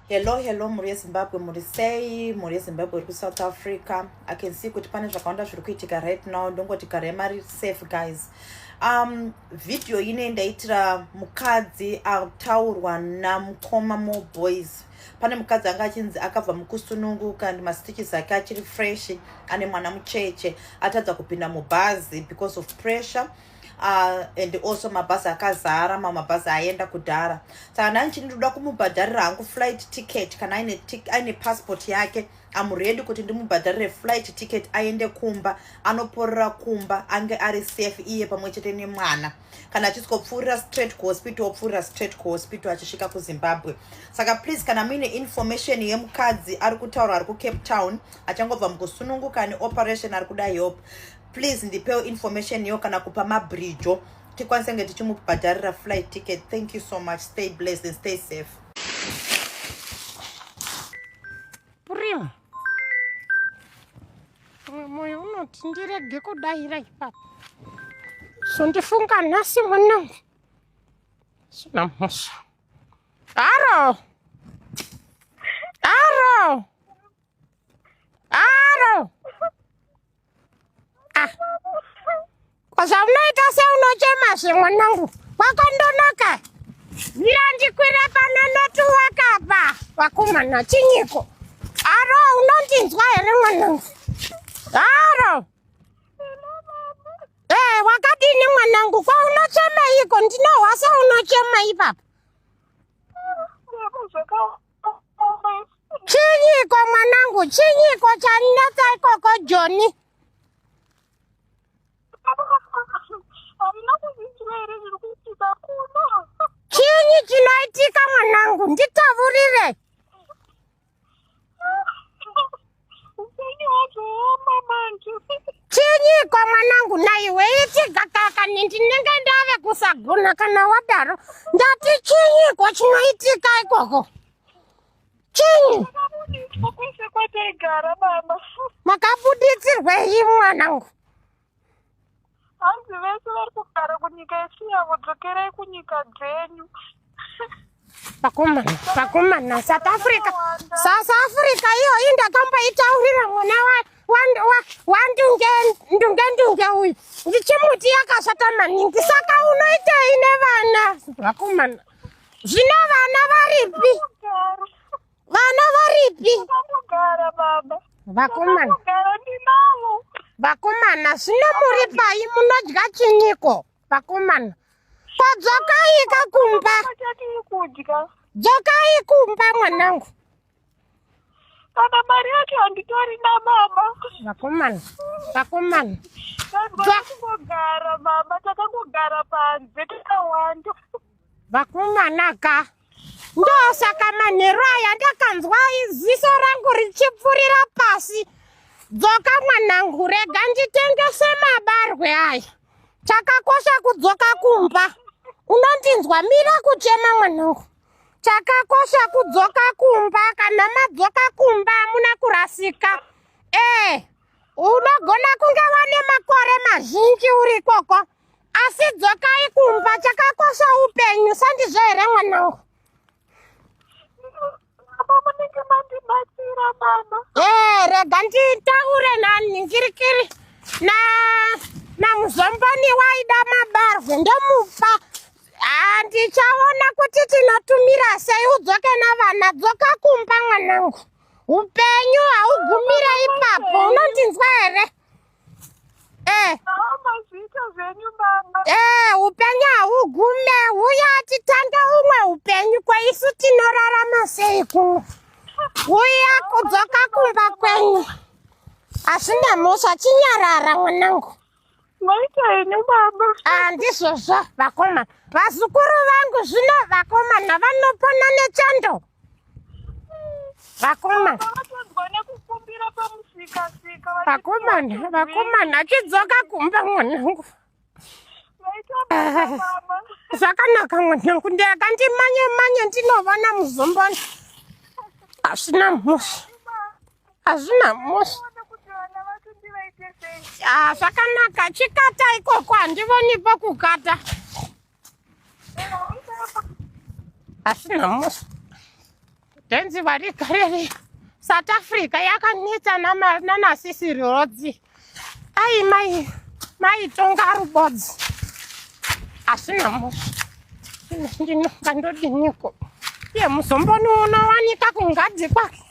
Hello, muri Zimbabwe, muri sei, muri Zimbabwe, muri South Africa. I can see kuti pane zvakawanda zviri kuitika right now. Ndongoti gare mari safe guys. Video ine ndaitira mukadzi ataurwa namukoma mo boys. Pane mukadzi anga achinzi akabva mukusununguka ndi mastitches ake achiri fresh, ane mwana mucheche, atadza kupinda mubhazi because of pressure. And also mabhazi akazara, mabhazi aenda kudhara. Saka ndanchi ndoda kumubhadharira hangu flight ticket kana aine passport yake. I'm ready kuti ndimubhadharire flight ticket aende kumba, anoporera kumba, ange ari safe iye pamwechete nemwana. Kana achizopfuurira straight kuhospital, opfuurira straight kuhospital achisvika kuZimbabwe. Saka please kana muine information yemukadzi ari kutaura ari kuCape Town, achangobva mukusununguka neoperation ari kuda help, please ndipewo information yo kana kupa mabridge tikwanise nge tichimubhadharira flight ticket. Thank you so much. Stay blessed and stay safe. Prima moyo unoti ndirege kudayira ipapo, so ndifunga nhasi mwanangu sina mhosva. Aro kwaza unoita seunochema mwanangu, wakandonaka mira ndikwire pano netiweka apa vakomana chinyiko. Aro unondinzwa here mwanangu? Aro wakadini mwanangu, kwa unochema iko? Ndinohwasa unochema ipapa. Chinyiko mwanangu, chinyiko chanetsa ikoko Joni? Chinyi chinoitika mwanangu, nditavurire. Chinyiko mwanangu, naiwe itigakaka ndinenge ndave kusagona kana wadaro. Ndati chinyiko chinoitika ikoko? Chinyi? Makabuditirwei mwanangu? Hanzi vese vari kugara kunyika yechiyavo, dzokerai kunyika dzenyu. Pakomana South Africa iyo indakamboitaurira mwana wandunge uyu, ndichimuti yakashata maningi. Saka unoitei nevana vakomana? Zvino vana varipi? Vakambogara baba. Vakomana ndinavo. Vakomana zvino muri pai munodya chinyiko? Vakomana kodzokai kumba, dzokai kumba mwanangu. Kana mari yacho handitori namama. Vakomana takangogara mama, takangogara panze takawanda. Vakomana ka ndosaka manheru aya ndakanzwa ziso rangu richipfurira pasi. Dzoka mwanangu, rega nditengese mabarwe aya. Chakakosha kudzoka kumba. Unondinzwa? Mira kuchema mwanangu. Chakakosha kudzoka kumba. Kana madzoka kumba muna kurasika. Unogona kunge wane makore mazhinji uri koko, asi dzokai kumba. Chakakosha upenyu, sandizvo here mwanangu? Rega nditaure naningirikiri namuzomboni waida mabarwe ndomupa. Ndichaona kuti tinotumira sei udzoke navana. Dzoka kumba mwanangu, upenyu haugumire ipapo. Unondinzwa here? Upenyu haugume. Uya titange umwe upenyu, kweisu tinorarama sei kumwe. Uya kudzoka kumba kwenyu asina mhosva, chinyarara mwanangu. Maitaini baba? Handizvozvo vakomana. Vazukuru vangu zvino vakomana vanopona nechando. Vakomana chidzoka kumba mwanangu. Zvakanaka mwanangu, ndega ndimanye ndinovona muzomboni. Hazvina mhosva. Zvakanaka, chikata ikoko, handivonipo kukata. Hazvina mhosva. Denzi varigarere South Africa yakaneta nanasisi rodzi. Ai mai tonga rubodzi. Asina mo. Ndinokandodiniko. Ye muzomboni unowanika kungadzi kwake.